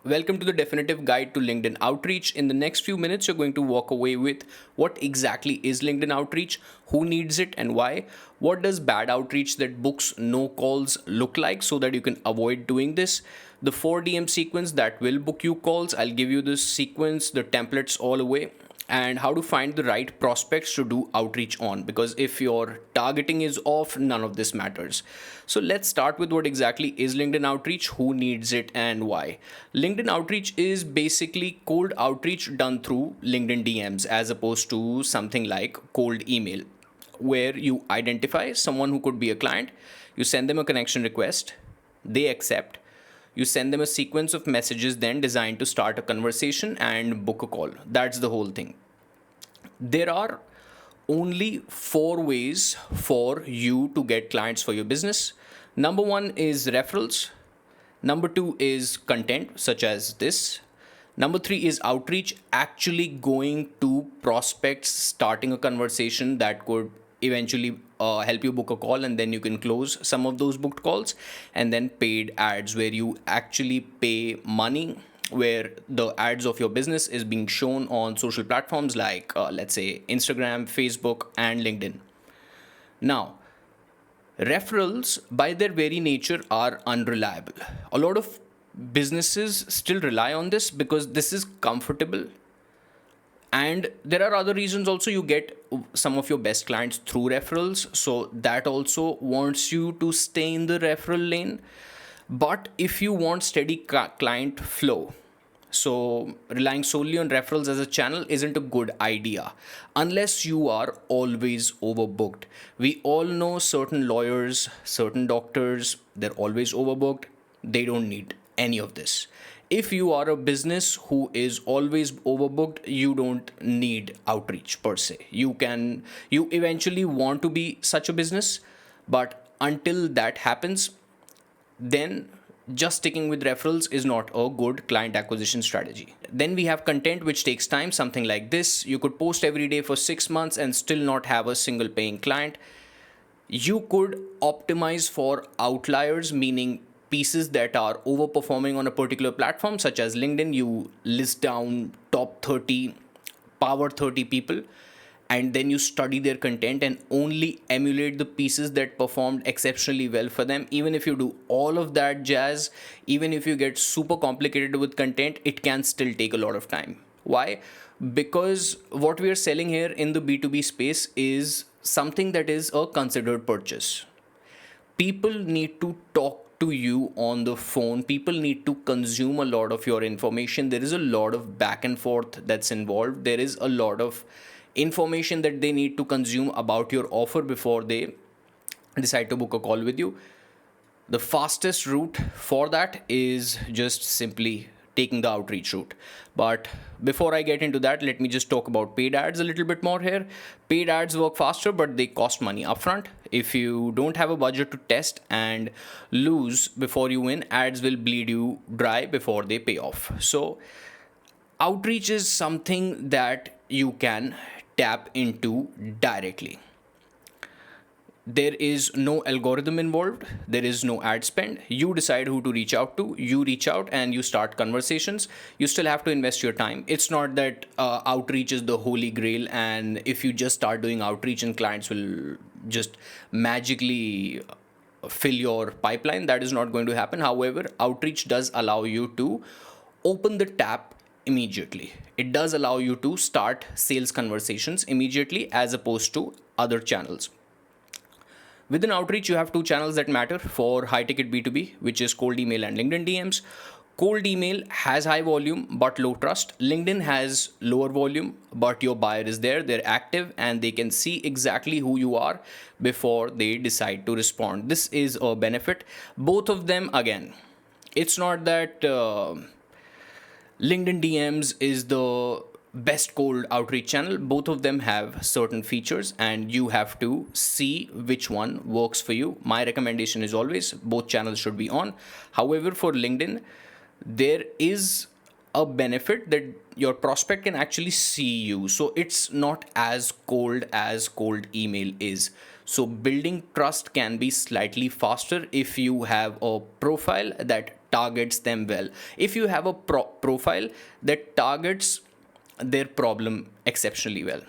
Welcome to the definitive guide to LinkedIn outreach. In the next few minutes, you're going to walk away with what exactly is LinkedIn outreach, who needs it, and why. What does bad outreach that books no calls look like so that you can avoid doing this? The 4DM sequence that will book you calls. I'll give you this sequence, the templates all away, and how to find the right prospects to do outreach on, because if your targeting is off, none of this matters. So let's start with what exactly is LinkedIn outreach, who needs it, and why. LinkedIn outreach is basically cold outreach done through LinkedIn DMs as opposed to something like cold email, where you identify someone who could be a client, you send them a connection request, they accept, you send them a sequence of messages then designed to start a conversation and book a call. That's the whole thing. There are only four ways for you to get clients for your business. Number one is referrals. Number two is content, such as this. Number three is outreach, actually going to prospects, starting a conversation that could eventually help you book a call, and then you can close some of those booked calls. And then paid ads, where you actually pay money, where the ads of your business is being shown on social platforms like, let's say, Instagram, Facebook, and LinkedIn. Now, referrals, by their very nature, are unreliable. A lot of businesses still rely on this because this is comfortable. And there are other reasons also. You get some of your best clients through referrals. So that also wants you to stay in the referral lane. But if you want steady client flow, so relying solely on referrals as a channel isn't a good idea unless you are always overbooked. We all know certain lawyers, certain doctors, they're always overbooked. They don't need any of this. If you are a business who is always overbooked, you don't need outreach per se. You eventually want to be such a business, but until that happens, then just sticking with referrals is not a good client acquisition strategy. Then we have content, which takes time, something like this. You could post every day for 6 months and still not have a single paying client. You could optimize for outliers, meaning pieces that are overperforming on a particular platform, such as LinkedIn. You list down top 30, power 30 people, and then you study their content and only emulate the pieces that performed exceptionally well for them. Even if you do all of that jazz, even if you get super complicated with content, it can still take a lot of time. Why? Because what we are selling here in the B2B space is something that is a considered purchase. People need to talk to you on the phone. People need to consume a lot of your information. There is a lot of back and forth that's involved. There is a lot of information that they need to consume about your offer before they decide to book a call with you. The fastest route for that is just simply taking the outreach route. But before I get into that, let me just talk about paid ads a little bit more here. Paid ads work faster, but they cost money upfront. If you don't have a budget to test and lose before you win, ads will bleed you dry before they pay off. So outreach is something that you can tap into directly. There is no algorithm involved, there is no ad spend. You decide who to reach out to, you reach out and you start conversations. You still have to invest your time. It's not that outreach is the holy grail, and if you just start doing outreach and clients will just magically fill your pipeline. That is not going to happen. However, outreach does allow you to open the tap immediately. It does allow you to start sales conversations immediately as opposed to other channels. Within outreach, you have two channels that matter for high ticket B2B, which is cold email and LinkedIn DMs. Cold email has high volume but low trust. LinkedIn has lower volume, but your buyer is there, they're active, and they can see exactly who you are before they decide to respond. This is a benefit. Both of them, again, it's not that LinkedIn DMs is the best cold outreach channel. Both of them have certain features, and you have to see which one works for you. My recommendation is always both channels should be on. However, for LinkedIn, there is a benefit that your prospect can actually see you. So it's not as cold email is. So building trust can be slightly faster if you have a profile that targets them well. If you have a profile that targets their problem exceptionally well.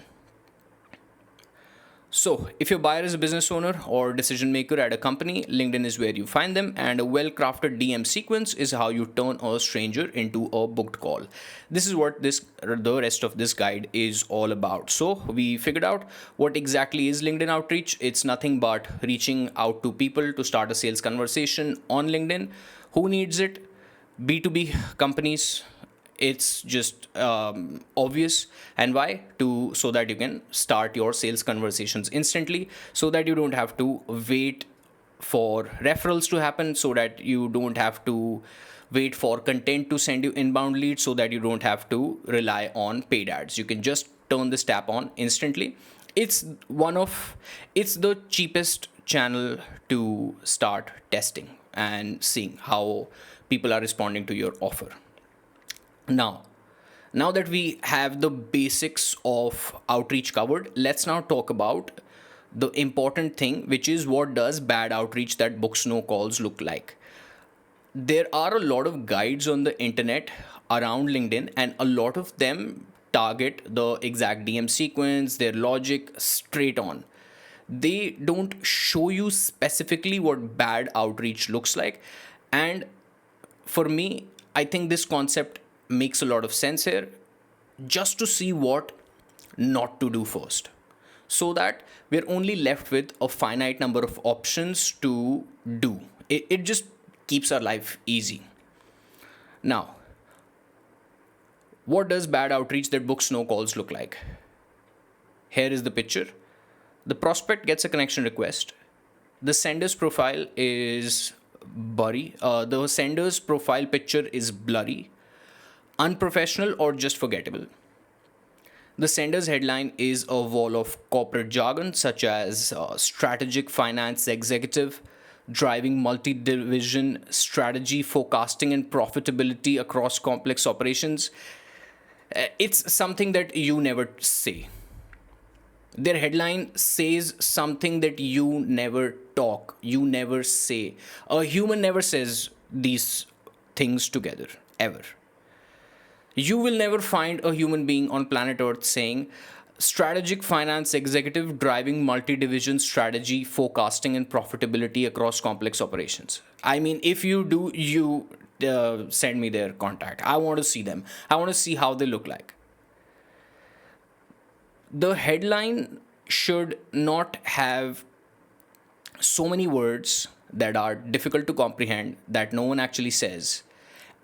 So, if your buyer is a business owner or decision maker at a company, LinkedIn is where you find them, and a well crafted DM sequence is how you turn a stranger into a booked call. This is what the rest of this guide is all about. So, we figured out what exactly is LinkedIn outreach. It's nothing but reaching out to people to start a sales conversation on LinkedIn. Who needs it? B2B companies. It's just obvious. And why? To so that you can start your sales conversations instantly, so that you don't have to wait for referrals to happen, so that you don't have to wait for content to send you inbound leads, so that you don't have to rely on paid ads. You can just turn this tap on instantly. It's the cheapest channel to start testing and seeing how people are responding to your offer. Now, now that we have the basics of outreach covered, let's now talk about the important thing, which is what does bad outreach that books no calls look like. There are a lot of guides on the internet around LinkedIn, and a lot of them target the exact DM sequence, their logic straight on. They don't show you specifically what bad outreach looks like. And for me, I think this concept makes a lot of sense here, just to see what not to do first, so that we're only left with a finite number of options to do. It just keeps our life easy. Now, what does bad outreach that books no calls look like? Here is the picture. The prospect gets a connection request. The sender's profile is blurry. The sender's profile picture is blurry, unprofessional, or just forgettable. The sender's headline is a wall of corporate jargon such as strategic finance executive, driving multi division strategy, forecasting, and profitability across complex operations. It's something that you never say. Their headline says something that you never talk, you never say. A human never says these things together, ever. You will never find a human being on planet Earth saying, strategic finance executive driving multi division strategy, forecasting, and profitability across complex operations. I mean, if you do, you send me their contact. I want to see them, I want to see how they look like. The headline should not have so many words that are difficult to comprehend, that no one actually says,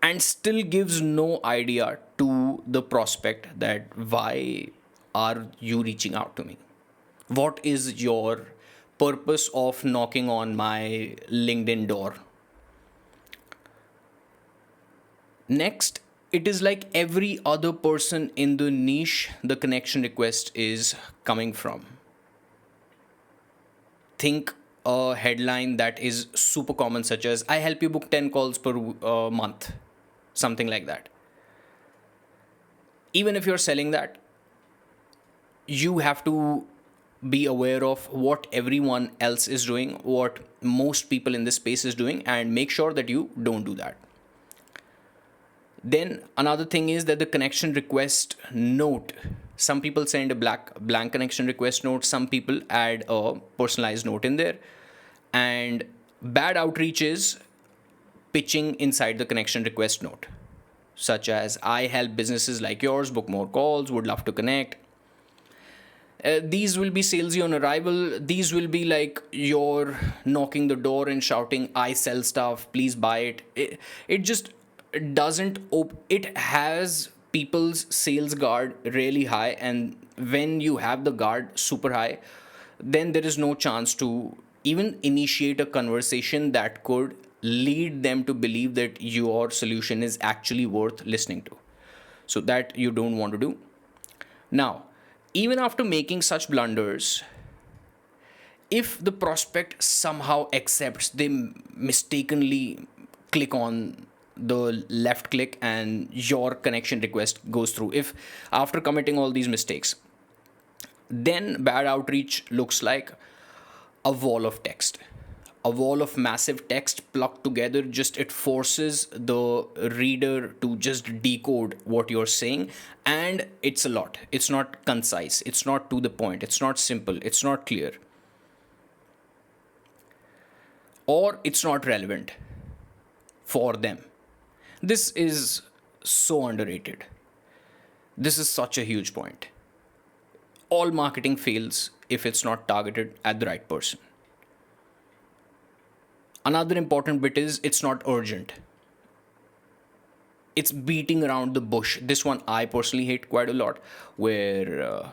and still gives no idea to the prospect that why are you reaching out to me? What is your purpose of knocking on my LinkedIn door? Next, it is like every other person in the niche the connection request is coming from. Think a headline that is super common, such as I help you book 10 calls per month, something like that. Even if you're selling that, you have to be aware of what everyone else is doing, what most people in this space is doing, and make sure that you don't do that. Then another thing is that the connection request note, some people send a blank connection request note, some people add a personalized note in there. And bad outreach is pitching inside the connection request note, such as I help businesses like yours book more calls, would love to connect. These will be salesy on arrival. These will be like you're knocking the door and shouting, I sell stuff, please buy it. It just doesn't it has people's sales guard really high, and when you have the guard super high, then there is no chance to even initiate a conversation that could lead them to believe that your solution is actually worth listening to. So that you don't want to do. Now, even after making such blunders, if the prospect somehow accepts, they mistakenly click on the left click and your connection request goes through. If after committing all these mistakes, then bad outreach looks like a wall of text. a wall of massive text plucked together. Just it forces the reader to just decode what you're saying, and it's a lot. It's not concise, it's not to the point, it's not simple, it's not clear, or it's not relevant for them. This is so underrated. This is such a huge point. All marketing fails if it's not targeted at the right person. Another important bit is it's not urgent. It's beating around the bush. This one I personally hate quite a lot, where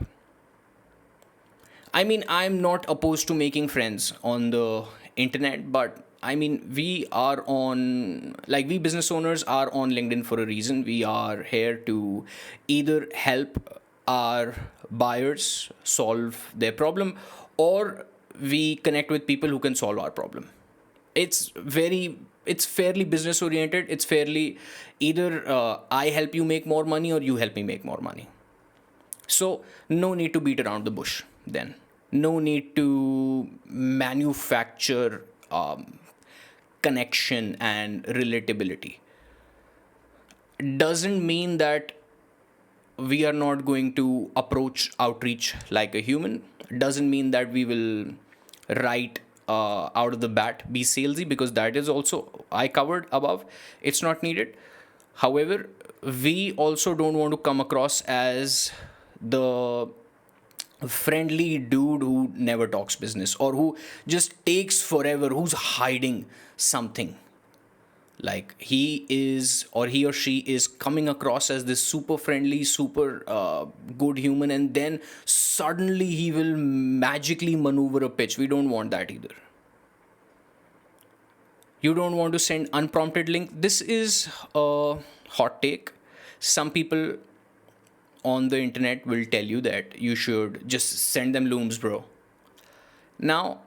I mean, I'm not opposed to making friends on the internet, but I mean, we are on, like, we business owners are on LinkedIn for a reason. We are here to either help our buyers solve their problem, or we connect with people who can solve our problem. It's fairly business oriented. It's fairly either I help you make more money or you help me make more money. So, no need to beat around the bush then. No need to manufacture connection and relatability. Doesn't mean that we are not going to approach outreach like a human. Doesn't mean that we will write out of the bat be salesy, because that is also I covered above. It's not needed. However, we also don't want to come across as the friendly dude who never talks business, or who just takes forever, who's hiding something. Like he is, or he or she is coming across as this super friendly, super good human, and then suddenly he will magically maneuver a pitch. We don't want that either. You don't want to send unprompted link. This is a hot take. Some people on the internet will tell you that you should just send them looms, bro. Now,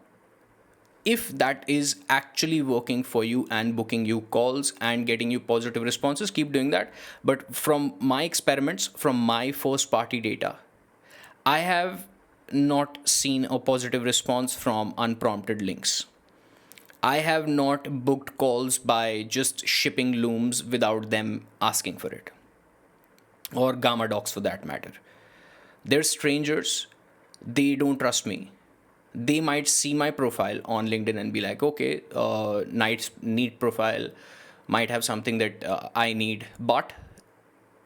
if that is actually working for you and booking you calls and getting you positive responses, keep doing that. But from my experiments, from my first party data, I have not seen a positive response from unprompted links. I have not booked calls by just shipping looms without them asking for it, or Gamma Docs for that matter. They're strangers, they don't trust me. They might see my profile on LinkedIn and be like, okay, nice, neat profile, might have something that I need, but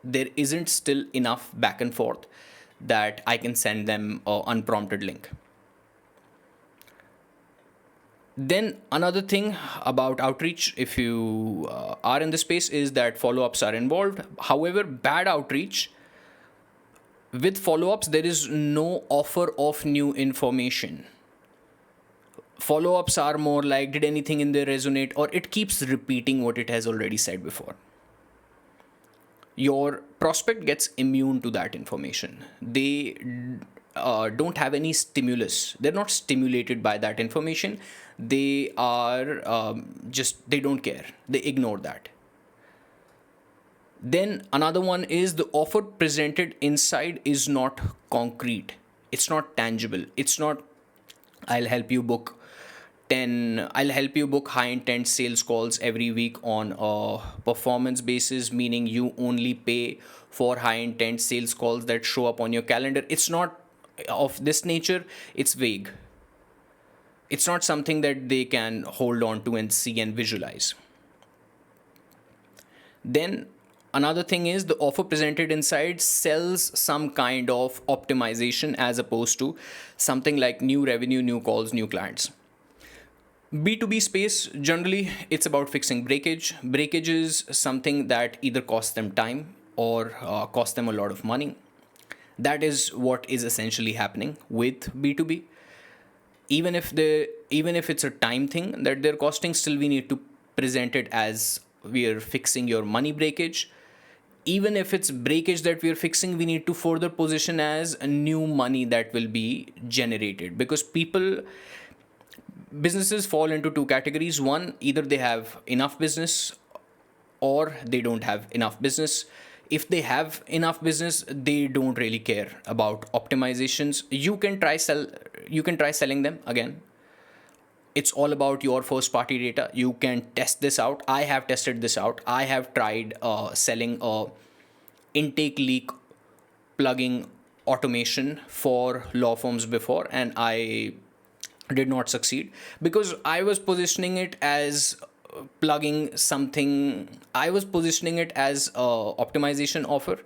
there isn't still enough back and forth that I can send them an unprompted link. Then another thing about outreach, if you are in the space, is that follow-ups are involved. However, bad outreach, with follow-ups there is no offer of new information. Follow-ups are more like, did anything in there resonate, or it keeps repeating what it has already said before. Your prospect gets immune to that information. They don't have any stimulus. They're not stimulated by that information. They are just, they don't care. They ignore that. Then another one is the offer presented inside is not concrete. It's not tangible. It's not, I'll help you book I'll help you book high intent sales calls every week on a performance basis, meaning you only pay for high intent sales calls that show up on your calendar. It's not of this nature. It's vague. It's not something that they can hold on to and see and visualize. Then another thing is the offer presented inside sells some kind of optimization, as opposed to something like new revenue, new calls, new clients. B2B space, generally, it's about fixing breakage. Breakage is something that either costs them time or costs them a lot of money. That is what is essentially happening with B2B. Even if it's a time thing that they're costing, still we need to present it as we are fixing your money breakage. Even if it's breakage that we are fixing, we need to further position as a new money that will be generated, because businesses fall into two categories. One, either they have enough business or they don't have enough business. If they have enough business, they don't really care about optimizations. You can try selling them again. It's all about your first party data. You can test this out. I have tested this out. I have tried selling a intake leak plugging automation for law firms before, and I did not succeed because I was positioning it as plugging something. I was positioning it as a optimization offer,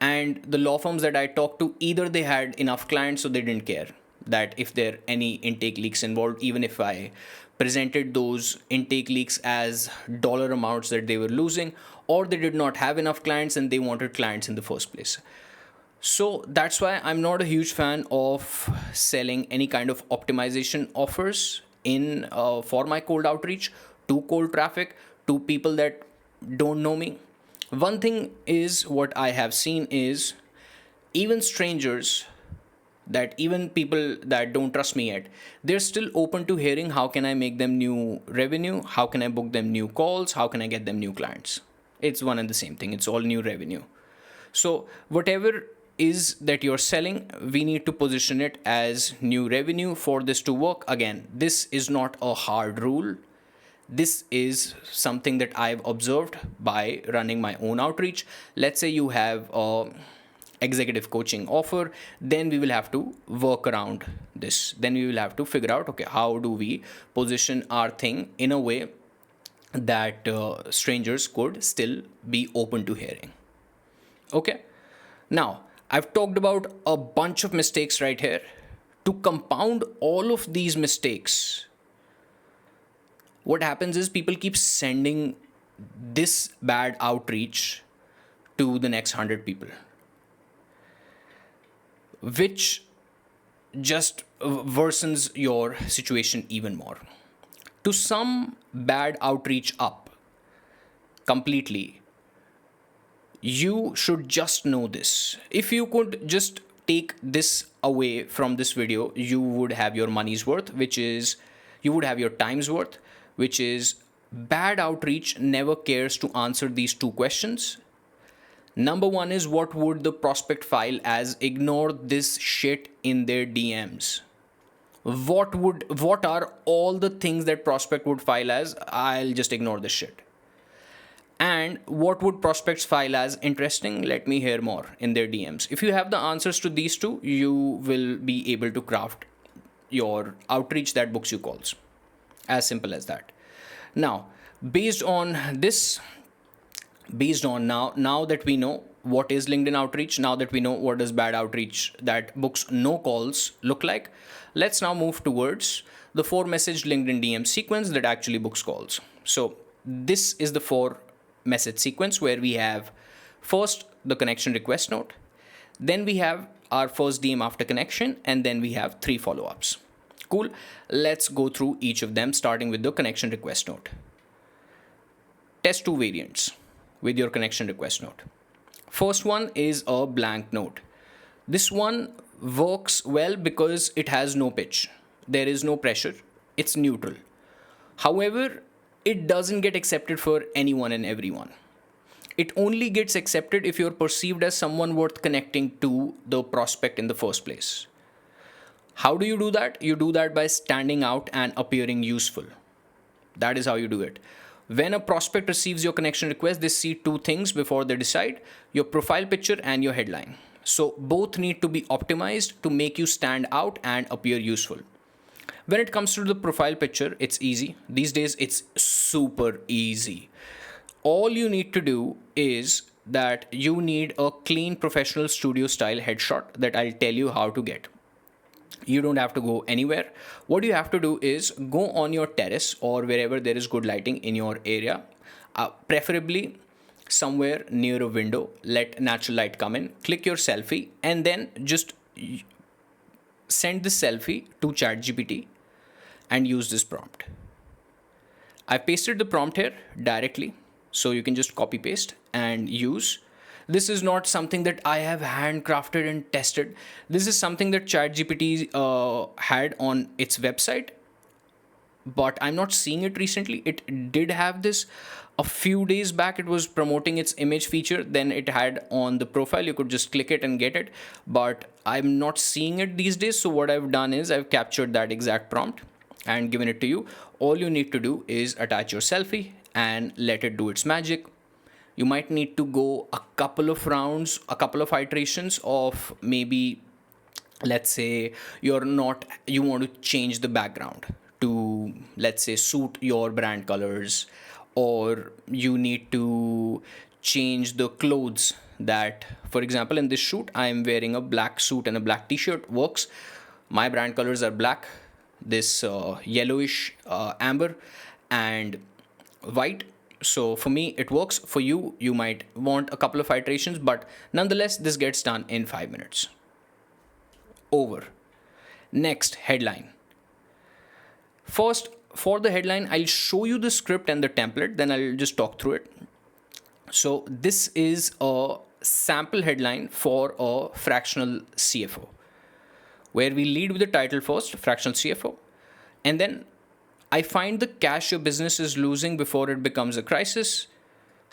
and the law firms that I talked to, either they had enough clients so they didn't care that if there any intake leaks involved, even if I presented those intake leaks as dollar amounts that they were losing, or they did not have enough clients and they wanted clients in the first place. So that's why I'm not a huge fan of selling any kind of optimization offers in for my cold outreach to cold traffic to people that don't know me. One thing is what I have seen is even strangers, that even people that don't trust me yet, they're still open to hearing how can I make them new revenue, how can I book them new calls, how can I get them new clients. It's one and the same thing, it's all new revenue. So whatever is that you're selling, we need to position it as new revenue for this to work. Again, this is not a hard rule. This is something that I've observed by running my own outreach. Let's say you have a executive coaching offer, then we will have to work around this. Then we will have to figure out, okay, how do we position our thing in a way that strangers could still be open to hearing. Okay. Now, I've talked about a bunch of mistakes right here. To compound all of these mistakes, what happens is people keep sending this bad outreach to the next 100 people, which just worsens your situation even more. To sum bad outreach up completely, you should just know this. If you could just take this away from this video, you would have your money's worth, which is you would have your time's worth, which is bad outreach never cares to answer these two questions. Number one is, what would the prospect file as? Ignore this shit in their DMs. What are all the things that prospect would file as? I'll just ignore this shit. And what would prospects file as? Interesting, let me hear more in their DMs. If you have the answers to these two, you will be able to craft your outreach that books you calls. As simple as that. Now, based on this, based on now that we know what is LinkedIn outreach, now that we know what does bad outreach that books no calls look like, let's now move towards the 4-message LinkedIn DM sequence that actually books calls. So this is the 4-message sequence where we have first the connection request note, then we have our first DM after connection, and then we have 3 follow-ups. Cool. Let's go through each of them, starting with the connection request note. Test 2 variants with your connection request note. First one is a blank note. This one works well because it has no pitch. There is no pressure. It's neutral. However, it doesn't get accepted for anyone and everyone. It only gets accepted if you're perceived as someone worth connecting to the prospect in the first place. How do you do that? You do that by standing out and appearing useful. That is how you do it. When a prospect receives your connection request, they see 2 things before they decide: your profile picture and your headline. So both need to be optimized to make you stand out and appear useful. When it comes to the profile picture, it's easy. These days, it's super easy. All you need to do is that you need a clean professional studio style headshot that I'll tell you how to get. You don't have to go anywhere. What you have to do is go on your terrace or wherever there is good lighting in your area, preferably somewhere near a window. Let natural light come in, click your selfie, and then just send this selfie to ChatGPT and use this prompt. I pasted the prompt here directly, so you can just copy paste and use. This is not something that I have handcrafted and tested. This is something that ChatGPT had on its website, but I'm not seeing it recently. It did have this a few days back. It was promoting its image feature. Then it had on the profile, you could just click it and get it, but I'm not seeing it these days. So what I've done is I've captured that exact prompt. and given it to you. All you need to do is attach your selfie and let it do its magic. You might need to go a couple of rounds, a couple of iterations of maybe, let's say, you want to change the background to, let's say, suit your brand colors, or you need to change the clothes. That, for example, in this shoot I am wearing a black suit and a black t-shirt. Works. My brand colors are black, this yellowish amber, and white. So for me it works. For you, you might want a couple of iterations, but nonetheless this gets done in 5 minutes. Over. Next, headline. First, for the headline, I'll show you the script and the template, then I'll just talk through it. So this is a sample headline for a fractional CFO, where we lead with the title first, fractional CFO, and then I find the cash your business is losing before it becomes a crisis.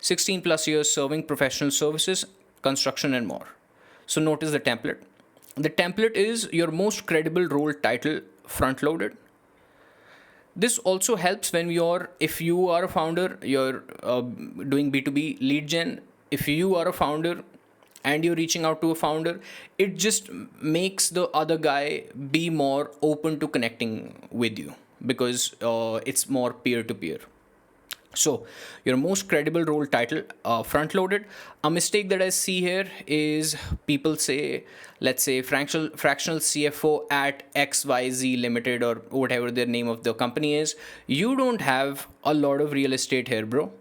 16 plus years serving professional services, construction, and more. So notice the template. The template is your most credible role title front loaded. This also helps when if you are a founder, you're doing B2B lead gen. If you are a founder and you're reaching out to a founder, it just makes the other guy be more open to connecting with you, because it's more peer to peer. So your most credible role title, front loaded. A mistake that I see here is people say, let's say, fractional CFO at XYZ Limited, or whatever their name of the company is. You don't have a lot of real estate here, bro.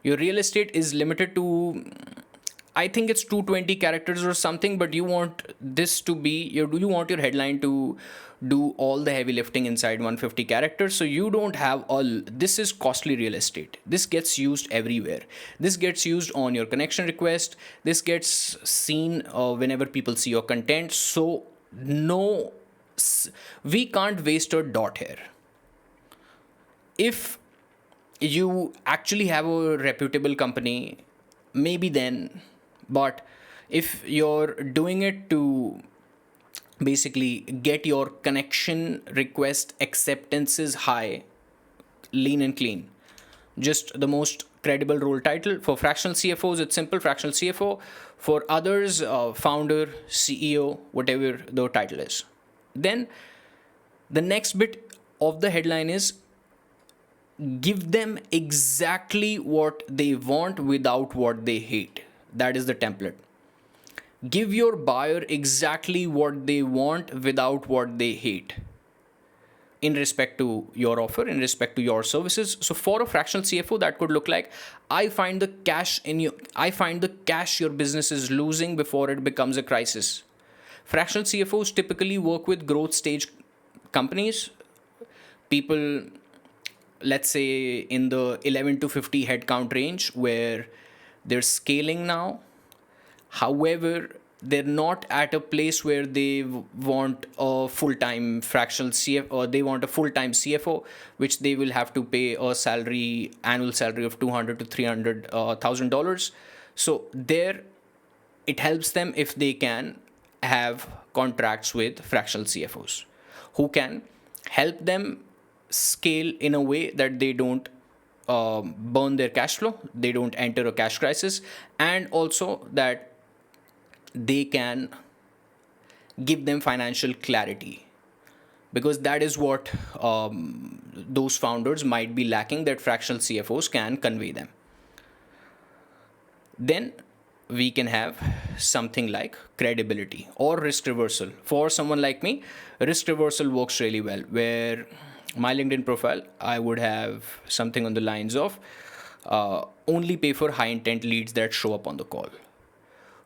Your real estate is limited to, I think it's 220 characters or something, but you want this to be, you want your headline to do all the heavy lifting inside 150 characters. So you don't have all, this is costly real estate. This gets used everywhere. This gets used on your connection request. This gets seen whenever people see your content. So no, we can't waste a dot here. If you actually have a reputable company, maybe then. But if you're doing it to basically get your connection request acceptances high, lean and clean, just the most credible role title. For fractional CFOs, it's simple, fractional CFO. For others, founder, CEO, whatever the title is. Then the next bit of the headline is give them exactly what they want without what they hate. That is the template. Give your buyer exactly what they want without what they hate, in respect to your offer, in respect to your services. So for a fractional CFO, that could look like, I find the cash your business is losing before it becomes a crisis. Fractional CFOs typically work with growth stage companies, people, let's say, in the 11 to 50 headcount range, where they're scaling now. However, they're not at a place where they want a full-time fractional CFO, or they want a full-time CFO, which they will have to pay a annual salary of $200 to $300,000. So there, it helps them if they can have contracts with fractional CFOs who can help them scale in a way that they don't burn their cash flow, they don't enter a cash crisis, and also that they can give them financial clarity, because that is what those founders might be lacking, that fractional CFOs can convey them. Then we can have something like credibility or risk reversal. For someone like me, risk reversal works really well, where my LinkedIn profile, I would have something on the lines of only pay for high intent leads that show up on the call.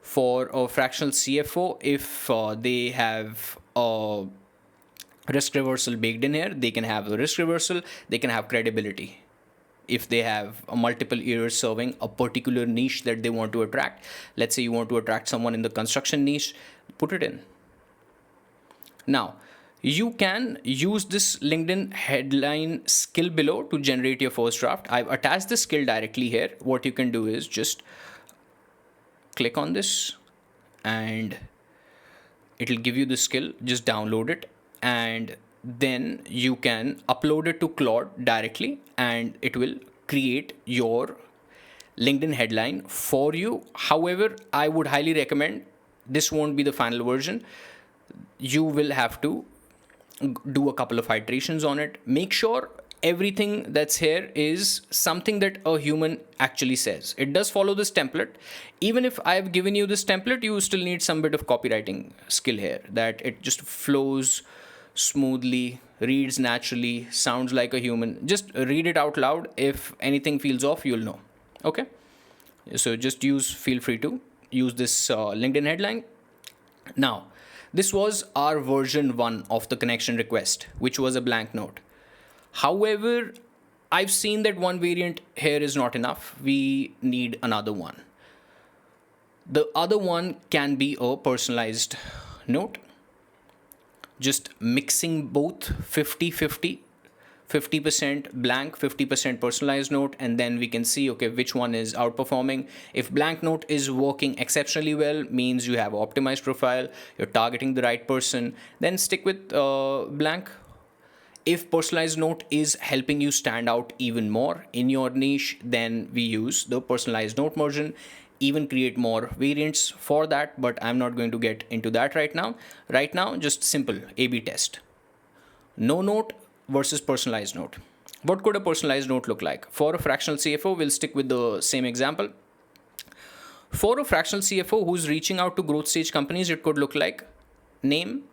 For a fractional CFO, if they have a risk reversal baked in here, they can have a risk reversal, they can have credibility. If they have a multiple years serving a particular niche that they want to attract, let's say you want to attract someone in the construction niche, put it in. Now, you can use this LinkedIn headline skill below to generate your first draft. I've attached the skill directly here. What you can do is just click on this and it'll give you the skill. Just download it and then you can upload it to Claude directly and it will create your LinkedIn headline for you. However, I would highly recommend, this won't be the final version. You will have to do a couple of iterations on it. Make sure everything that's here is something that a human actually says. It does follow this template. Even if I've given you this template, you still need some bit of copywriting skill here, that it just flows smoothly, reads naturally, sounds like a human. Just read it out loud. If anything feels off, you'll know. Okay? So just feel free to use this LinkedIn headline. Now, this was our version 1 of the connection request, which was a blank note. However, I've seen that one variant here is not enough. We need another one. The other one can be a personalized note, just mixing both 50-50, 50% blank, 50% personalized note, and then we can see, okay, which one is outperforming. If blank note is working exceptionally well, means you have optimized profile, you're targeting the right person, then stick with blank. If personalized note is helping you stand out even more in your niche, then we use the personalized note version, even create more variants for that, but I'm not going to get into that right now. Right now, just simple A/B test. No note versus personalized note. What could a personalized note look like? For a fractional CFO, we'll stick with the same example. For a fractional CFO who's reaching out to growth stage companies, it could look like: name,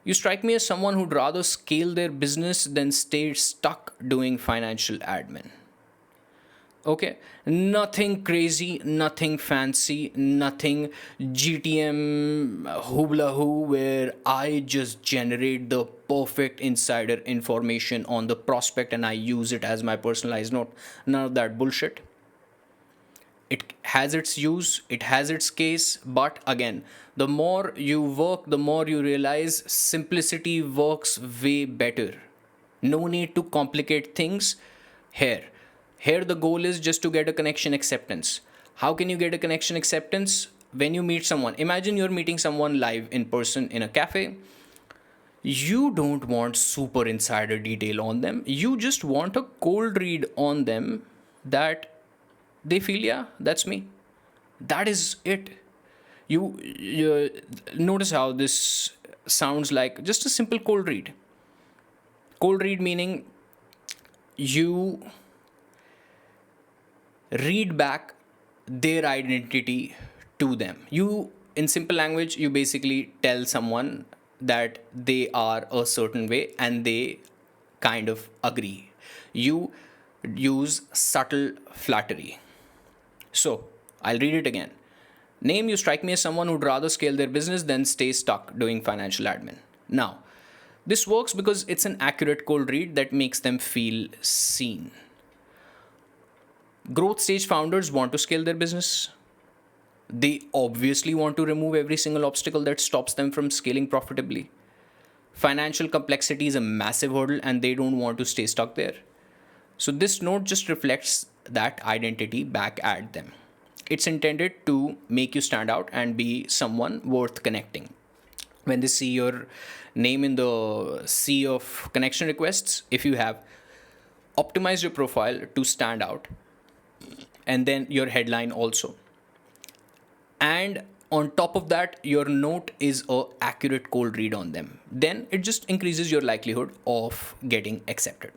you strike me as someone who'd rather scale their business than stay stuck doing financial admin. Okay, nothing crazy, nothing fancy, nothing GTM hubla hoo where I just generate the perfect insider information on the prospect and I use it as my personalized note. None of that bullshit. It has its use, it has its case, but again, the more you work, the more you realize simplicity works way better. No need to complicate things here. Here, the goal is just to get a connection acceptance. How can you get a connection acceptance? When you meet someone, imagine you're meeting someone live in person in a cafe. You don't want super insider detail on them. You just want a cold read on them that they feel, yeah, that's me. That is it. You notice how this sounds like just a simple cold read. Cold read meaning you read back their identity to them. You, in simple language, you basically tell someone that they are a certain way and they kind of agree. You use subtle flattery. So, I'll read it again. Name, you strike me as someone who'd rather scale their business than stay stuck doing financial admin. Now, this works because it's an accurate cold read that makes them feel seen. Growth stage founders want to scale their business. They obviously want to remove every single obstacle that stops them from scaling profitably. Financial complexity is a massive hurdle and they don't want to stay stuck there. So, this note just reflects that identity back at them. It's intended to make you stand out and be someone worth connecting. When they see your name in the sea of connection requests, if you have optimized your profile to stand out, and then your headline also, and on top of that your note is a accurate cold read on them, then it just increases your likelihood of getting accepted.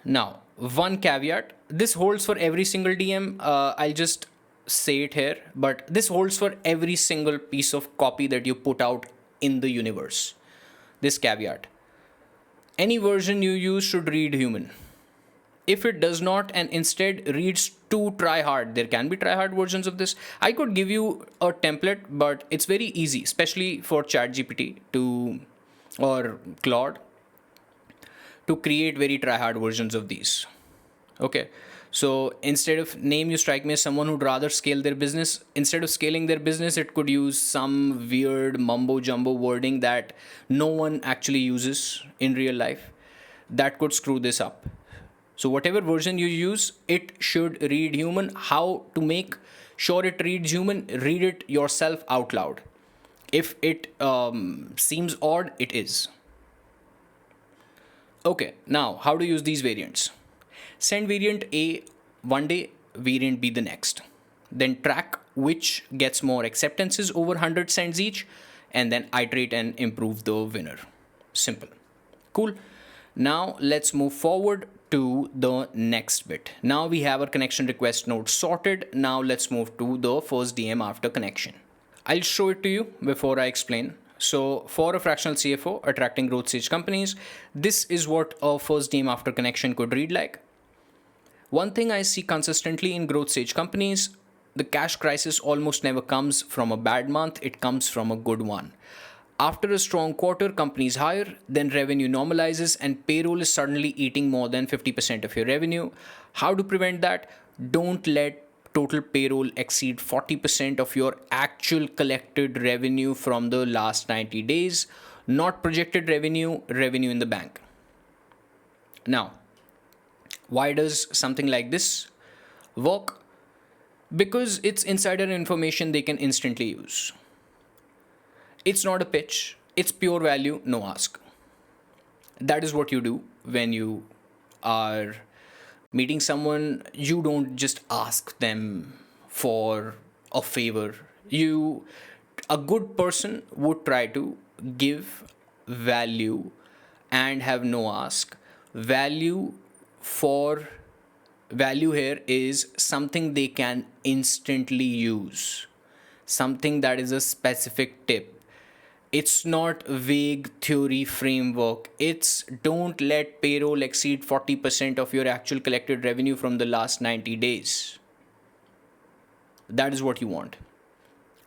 Now, one caveat: this holds for every single DM. I'll just say it here, but this holds for every single piece of copy that you put out in the universe. This caveat: any version you use should read human. If it does not and instead reads too try hard, there can be try hard versions of this. I could give you a template, but it's very easy, especially for ChatGPT to or Claude, to create very try hard versions of these. Okay. So instead of name, you strike me as someone who'd rather scale their business, instead of scaling their business, it could use some weird mumbo jumbo wording that no one actually uses in real life. That could screw this up. So whatever version you use, it should read human. How to make sure it reads human? Read it yourself out loud. If it seems odd, it is. Okay, now how to use these variants. Send variant A one day, variant B the next. Then track which gets more acceptances over 100 cents each, and then iterate and improve the winner. Simple. Cool. Now let's move forward to the next bit. Now we have our connection request node sorted. Now let's move to the first DM after connection. I'll show it to you before I explain. So for a fractional CFO attracting growth stage companies, this is what a first DM after connection could read like. One thing I see consistently in growth stage companies, the cash crisis almost never comes from a bad month, it comes from a good one. After a strong quarter, companies hire, then revenue normalizes, and payroll is suddenly eating more than 50% of your revenue. How to prevent that? Don't let total payroll exceed 40% of your actual collected revenue from the last 90 days, not projected revenue, revenue in the bank. Now, why does something like this work? Because it's insider information they can instantly use. It's not a pitch, it's pure value, no ask. That is what you do when you are meeting someone. You don't just ask them for a favor. You, a good person would try to give value and have no ask. Value for value here is something they can instantly use, something that is a specific tip. It's not vague theory framework. It's don't let payroll exceed 40% of your actual collected revenue from the last 90 days. That is what you want.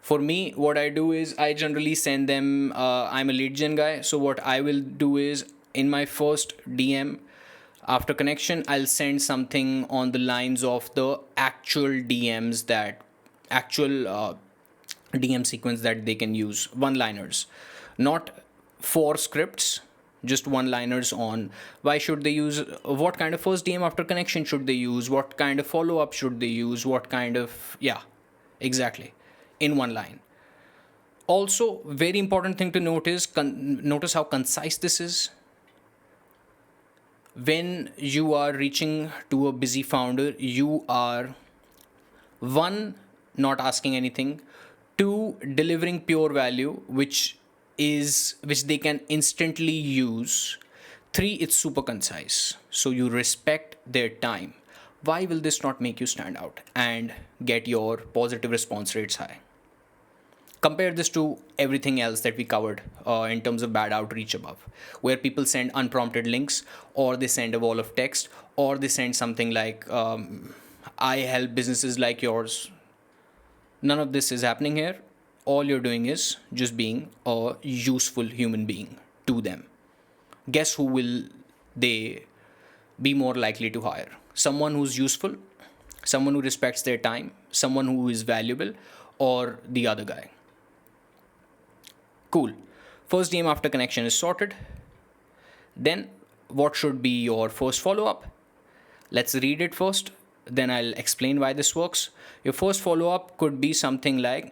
For me, what I do is I generally send them, I'm a lead gen guy. So what I will do is in my first DM after connection, I'll send something on the lines of the actual DMs that actual DM sequence that they can use, one liners, not four scripts, just one liners on why should they use, what kind of first DM after connection should they use, what kind of follow up should they use, what kind of, yeah, exactly, in one line. Also, very important thing to notice, notice how concise this is. When you are reaching to a busy founder, you are one, not asking anything, two, delivering pure value which they can instantly use, three, it's super concise, so you respect their time. Why will this not make you stand out and get your positive response rates high? Compare this to everything else that we covered in terms of bad outreach above, where people send unprompted links, or they send a wall of text, or they send something like, I help businesses like yours. None of this is happening here. All you're doing is just being a useful human being to them. Guess who will they be more likely to hire? Someone who's useful, someone who respects their time, someone who is valuable, or the other guy. Cool. First DM after connection is sorted. Then, what should be your first follow up? Let's read it first, then I'll explain why this works. Your first follow up could be something like,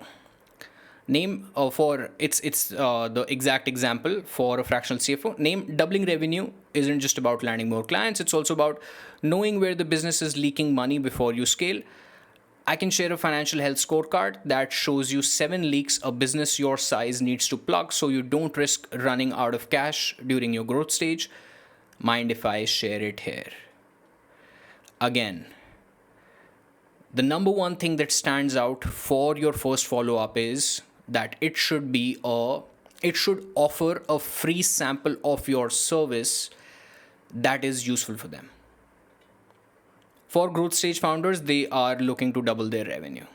name for it's the exact example for a fractional CFO. Name doubling revenue isn't just about landing more clients, it's also about knowing where the business is leaking money before you scale. I can share a financial health scorecard that shows you 7 leaks a business your size needs to plug so you don't risk running out of cash during your growth stage. Mind if I share it here? Again, the number one thing that stands out for your first follow up is that it should offer a free sample of your service that is useful for them. For growth stage founders, they are looking to double their revenue.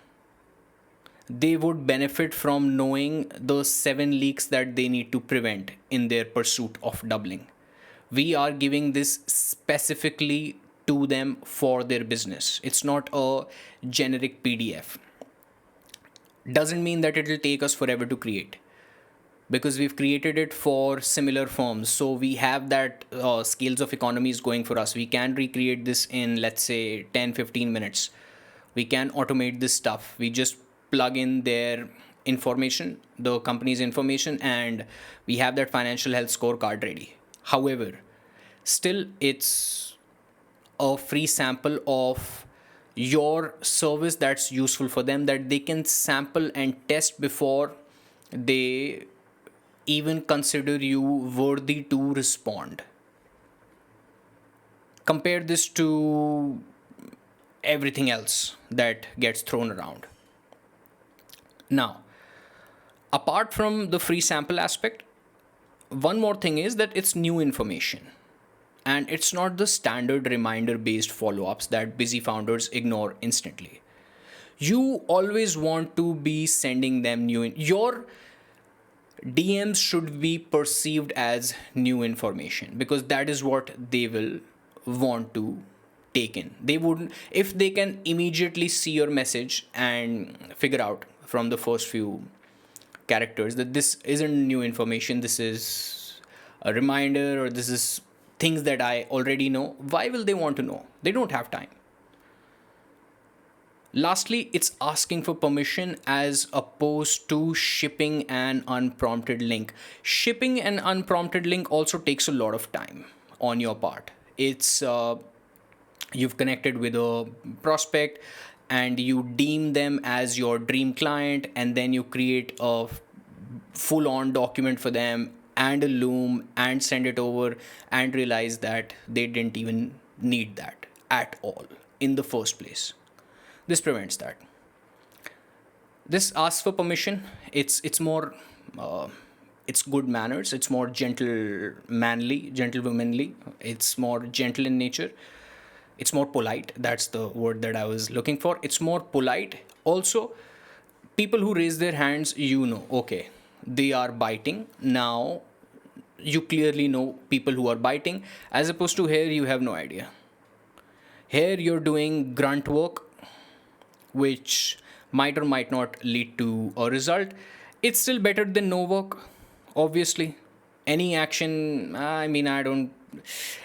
They would benefit from knowing the 7 leaks that they need to prevent in their pursuit of doubling. We are giving this specifically to them for their business. It's not a generic PDF. Doesn't mean that it will take us forever to create, because we've created it for similar firms. So we have that scales of economies going for us. We can recreate this in, let's say, 10-15 minutes. We can automate this stuff. We just plug in their information, the company's information, and we have that financial health scorecard ready. However, Still, it's a free sample of your service that's useful for them, that they can sample and test before they even consider you worthy to respond. Compare this to everything else that gets thrown around. Now, apart from the free sample aspect, one more thing is that it's new information. And it's not the standard reminder based follow ups that busy founders ignore instantly. You always want to be sending them your DMs should be perceived as new information, because that is what they will want to take in. They wouldn't, if they can immediately see your message and figure out from the first few characters that this isn't new information, this is a reminder, or this is things that I already know, why will they want to know? They don't have time. Lastly, it's asking for permission as opposed to shipping an unprompted link. Shipping an unprompted link also takes a lot of time on your part. It's you've connected with a prospect and you deem them as your dream client, and then you create a full on document for them and a loom and send it over, and realize that they didn't even need that at all in the first place. This prevents that. This asks for permission. It's more it's good manners. It's more gentlemanly, gentlewomanly. It's more gentle in nature. It's more polite. That's the word that I was looking for. It's more polite. Also, people who raise their hands, you know, okay, they are biting. Now, you clearly know people who are biting, as opposed to here, you have no idea. Here, you're doing grunt work, which might or might not lead to a result. It's still better than no work, obviously. Any action, I mean, I don't.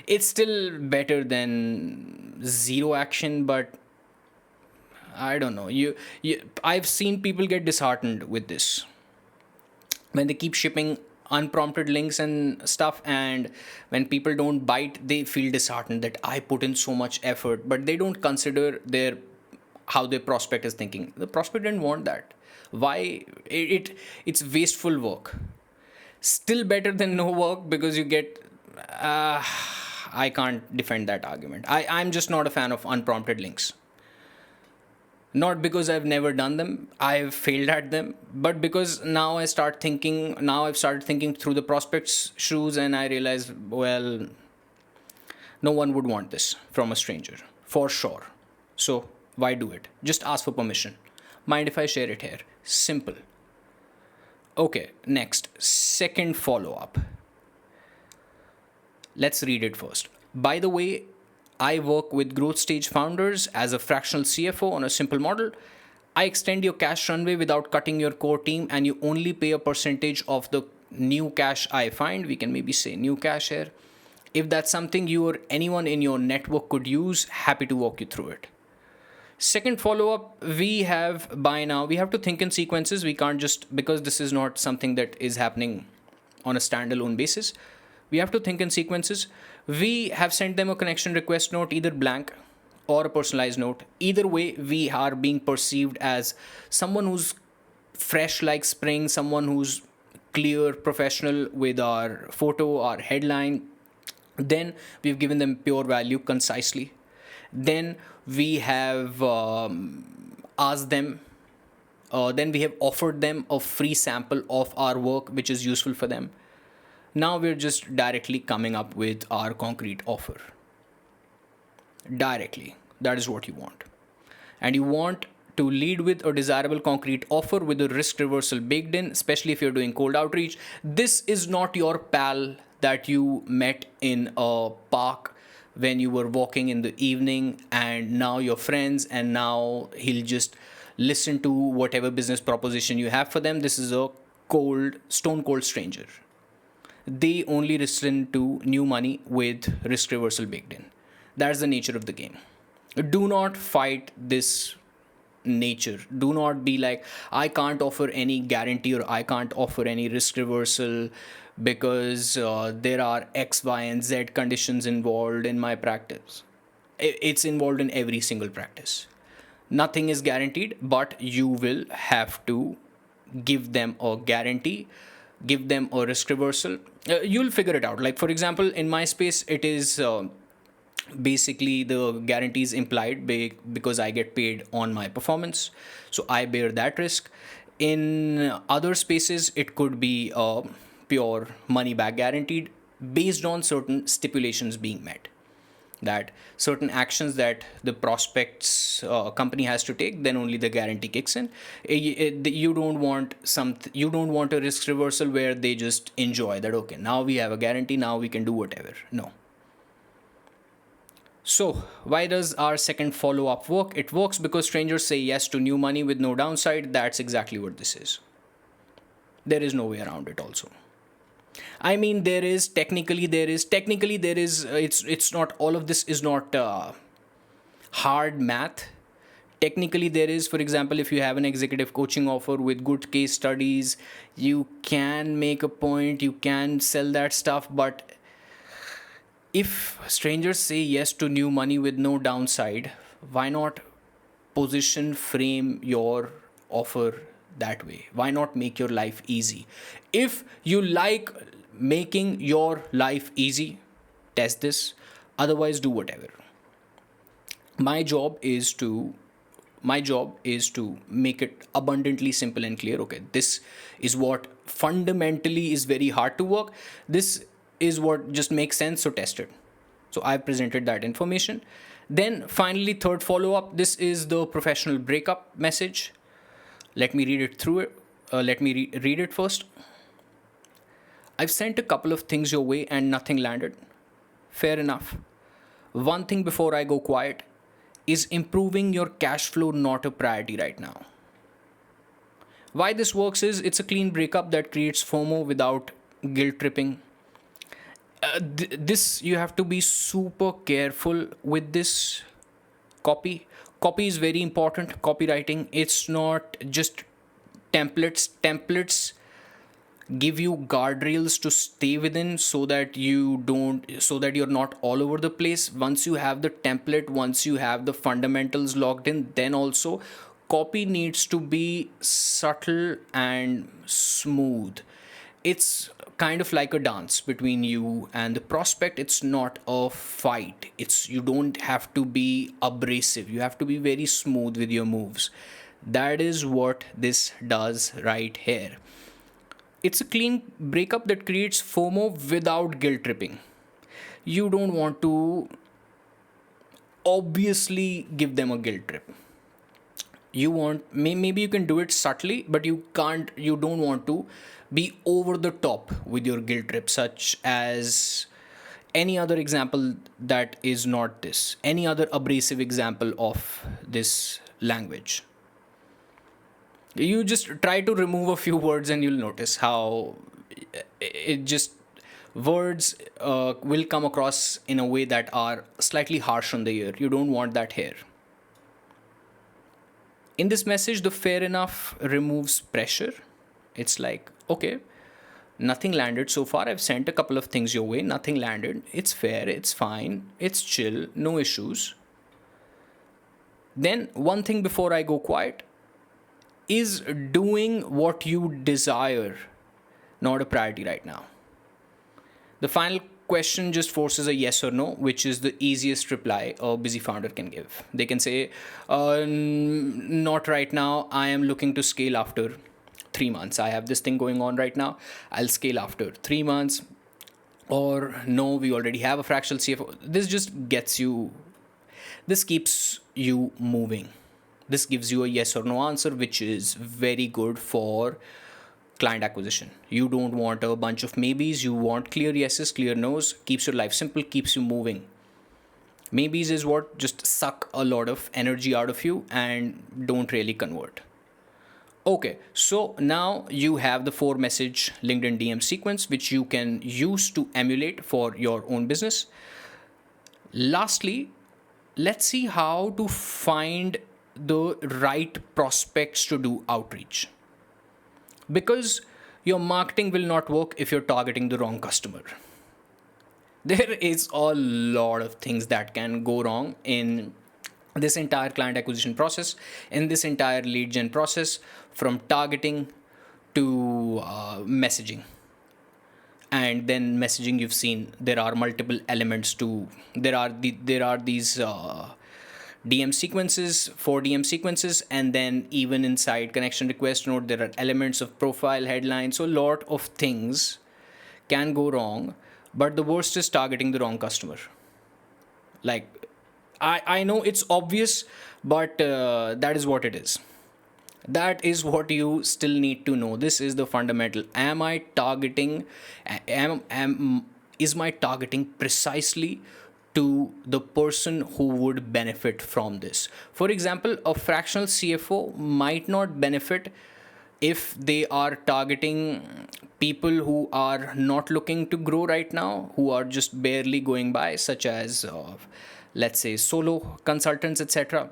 It's still better than zero action, but I don't know. I've seen people get disheartened with this when they keep shipping unprompted links and stuff, and when people don't bite, they feel disheartened that I put in so much effort, but they don't consider their how their prospect is thinking. The prospect didn't want that. Why? It's wasteful work. Still better than no work, because you get. I can't defend that argument. I'm just not a fan of unprompted links. Not because I've never done them, I've failed at them, but because now I've started thinking through the prospect's shoes, and I realize, well, no one would want this from a stranger, for sure. So, why do it? Just ask for permission. Mind if I share it here? Simple. Okay, next, second follow up. Let's read it first. By the way, I work with growth stage founders as a fractional CFO on a simple model. I extend your cash runway without cutting your core team, and you only pay a percentage of the new cash I find. We can maybe say new cash here. If that's something you or anyone in your network could use, happy to walk you through it. Second follow up, we have by now, we have to think in sequences. We can't just, because this is not something that is happening on a standalone basis, we have to think in sequences. We have sent them a connection request note, either blank or a personalized note. Either way, we are being perceived as someone who's fresh like spring, someone who's clear, professional with our photo, our headline. Then we've given them pure value concisely. Then we have asked them, then we have offered them a free sample of our work, which is useful for them. Now we're just directly coming up with our concrete offer. Directly. That is what you want. And you want to lead with a desirable concrete offer with a risk reversal baked in, especially if you're doing cold outreach. This is not your pal that you met in a park when you were walking in the evening, and now you're friends, and now he'll just listen to whatever business proposition you have for them. This is a stone cold stranger. They only listen to new money with risk reversal baked in. That's the nature of the game. Do not fight this nature. Do not be like, I can't offer any guarantee or I can't offer any risk reversal because there are X, Y, and Z conditions involved in my practice. It's involved in every single practice. Nothing is guaranteed, but you will have to give them a guarantee, give them a risk reversal. You'll figure it out. Like, for example, in my space, it is basically the guarantees implied because I get paid on my performance. So I bear that risk. In other spaces, it could be pure money back guaranteed based on certain stipulations being met, that certain actions that the prospects company has to take, then only the guarantee kicks in. You don't want you don't want a risk reversal where they just enjoy that, okay, now we have a guarantee, now we can do whatever. No. So why does our second follow-up work? It works because strangers say yes to new money with no downside. That's exactly what this is. There is no way around it also. I mean, it's not, all of this is not hard math. Technically, there is, for example, if you have an executive coaching offer with good case studies, you can make a point, you can sell that stuff. But if strangers say yes to new money with no downside, why not frame your offer that way? Why not make your life easy? If you like making your life easy, test this. Otherwise, do whatever. My job is to make it abundantly simple and clear. Okay, this is what fundamentally is very hard to work. This is what just makes sense, so test it. So I've presented that information. Then finally, third follow-up, this is the professional breakup message. Let me read it through it. Read it first. I've sent a couple of things your way and nothing landed. Fair enough. One thing before I go quiet: is improving your cash flow not a priority right now? Why this works is it's a clean breakup that creates FOMO without guilt tripping. This, you have to be super careful with this copy is very important. Copywriting, it's not just templates give you guardrails to stay within, so that you're not all over the place. Once you have the template, once you have the fundamentals locked in, then also copy needs to be subtle and smooth. It's kind of like a dance between you and the prospect. It's not a fight. You don't have to be abrasive, you have to be very smooth with your moves. That is what this does right here. It's a clean breakup that creates FOMO without guilt tripping. You don't want to obviously give them a guilt trip. Maybe you can do it subtly, but you don't want to be over the top with your guilt trip, such as any other example that is not this, any other abrasive example of this language. You just try to remove a few words and you'll notice how it just words will come across in a way that are slightly harsh on the ear. You don't want that here. In this message, the fair enough removes pressure. It's like, okay, nothing landed so far. I've sent a couple of things your way, nothing landed. It's fair, it's fine, it's chill, no issues. Then, one thing before I go quiet: is doing what you desire not a priority right now? The final question just forces a yes or no, which is the easiest reply a busy founder can give. They can say, not right now, I am looking to scale after 3 months. I have this thing going on right now, I'll scale after 3 months. Or no, we already have a fractional CFO. This keeps you moving. This gives you a yes or no answer, which is very good for client acquisition. You don't want a bunch of maybes, you want clear yeses, clear nos. Keeps your life simple, keeps you moving. Maybes is what just suck a lot of energy out of you and don't really convert. Okay, so now you have the 4-message LinkedIn DM sequence, which you can use to emulate for your own business. Lastly, let's see how to find the right prospects to do outreach, because your marketing will not work if you're targeting the wrong customer. There is a lot of things that can go wrong in this entire client acquisition process, in this entire lead gen process, from targeting to messaging. And then messaging, you've seen there are multiple elements to, there are these DM sequences, 4 DM sequences, and then even inside connection request node there are elements of profile, headline. So a lot of things can go wrong, but the worst is targeting the wrong customer. Like, I know it's obvious, but that is what it is. That is what you still need to know. This is the fundamental. Am I targeting, is my targeting precisely to the person who would benefit from this? For example, a fractional CFO might not benefit if they are targeting people who are not looking to grow right now, who are just barely going by, such as let's say solo consultants, etc.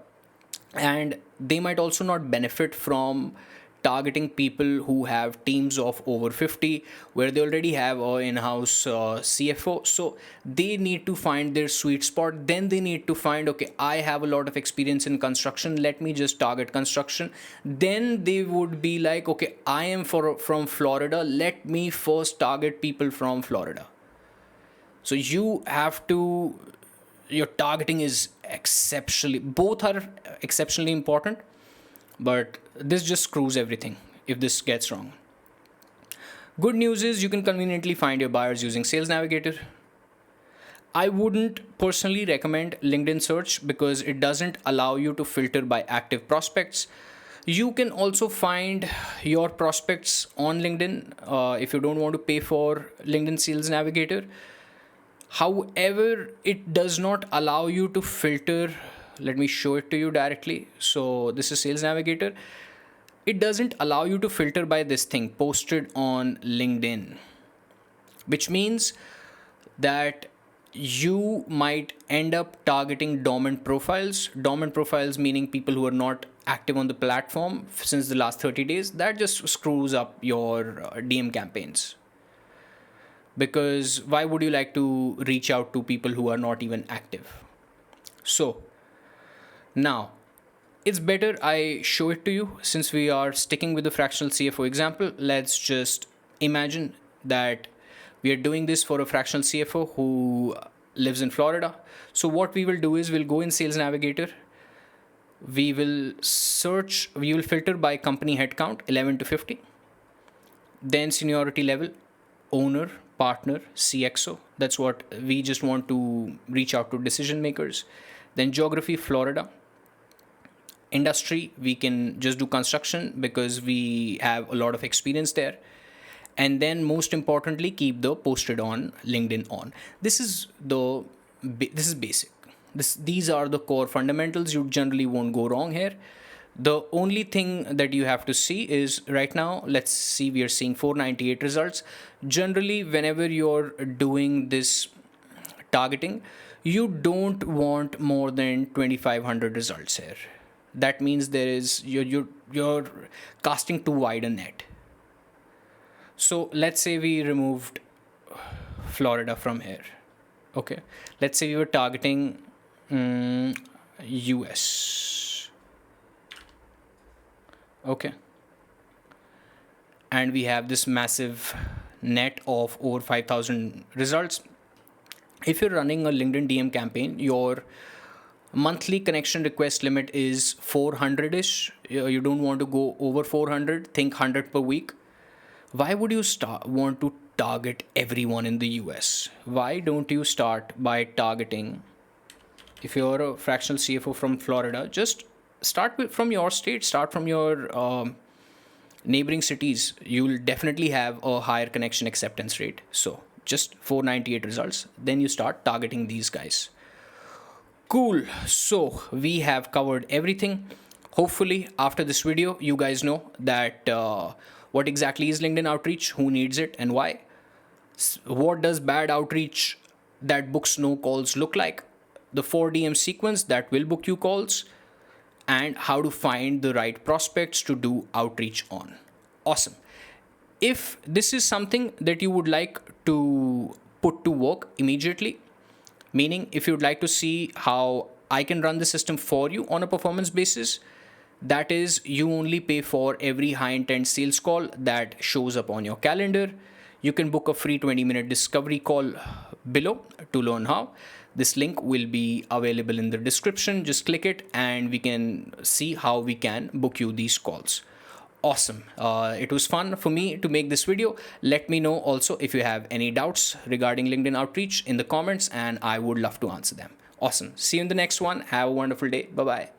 And they might also not benefit from targeting people who have teams of over 50, where they already have an in-house CFO. So they need to find their sweet spot. Then they need to find, okay, I have a lot of experience in construction, let me just target construction. Then they would be like, okay, I am from Florida, let me first target people from Florida. So you have to, your targeting is exceptionally, both are exceptionally important, but this just screws everything if this gets wrong. Good news is you can conveniently find your buyers using Sales Navigator. I wouldn't personally recommend LinkedIn search because it doesn't allow you to filter by active prospects. You can also find your prospects on LinkedIn if you don't want to pay for LinkedIn Sales Navigator. However, it does not allow you to filter. Let me show it to you directly. So this is Sales Navigator. It doesn't allow you to filter by this thing, posted on LinkedIn, which means that you might end up targeting dormant profiles. Dormant profiles meaning people who are not active on the platform since the last 30 days. That just screws up your DM campaigns. Because why would you like to reach out to people who are not even active? So now it's better I show it to you. Since we are sticking with the fractional CFO example, let's just imagine that we are doing this for a fractional CFO who lives in Florida. So what we will do is we'll go in Sales Navigator. We will search, we will filter by company headcount 11 to 50. Then seniority level, owner, partner, CXO. That's what we just want to reach out to decision makers. Then geography, Florida. Industry, we can just do construction because we have a lot of experience there. And then most importantly, keep the posted on LinkedIn on. This is basic. These are the core fundamentals. You generally won't go wrong here. The only thing that you have to see is right now, let's see, we are seeing 498 results. Generally, whenever you're doing this targeting, you don't want more than 2,500 results here. That means there is you're casting too wide a net. So let's say we removed Florida from here. Okay, let's say we were targeting US. Okay, and we have this massive net of over 5,000 results. If you're running a LinkedIn DM campaign, your monthly connection request limit is 400-ish. You don't want to go over 400. Think 100 per week. Why would you want to target everyone in the US? Why don't you start by targeting, if you're a fractional CFO from Florida, just start from your state, start from your neighboring cities. You will definitely have a higher connection acceptance rate. So just 498 results. Then you start targeting these guys. Cool. So we have covered everything. Hopefully after this video, you guys know that what exactly is LinkedIn outreach, who needs it and why. What does bad outreach that books no calls look like? The 4 DM sequence that will book you calls. and how to find the right prospects to do outreach on. Awesome. If this is something that you would like to put to work immediately, meaning if you'd like to see how I can run the system for you on a performance basis, that is, you only pay for every high intent sales call that shows up on your calendar. You can book a free 20-minute discovery call below to learn how. This link will be available in the description. Just click it and we can see how we can book you these calls. Awesome. It was fun for me to make this video. Let me know also if you have any doubts regarding LinkedIn outreach in the comments, and I would love to answer them. Awesome. See you in the next one. Have a wonderful day. Bye-bye.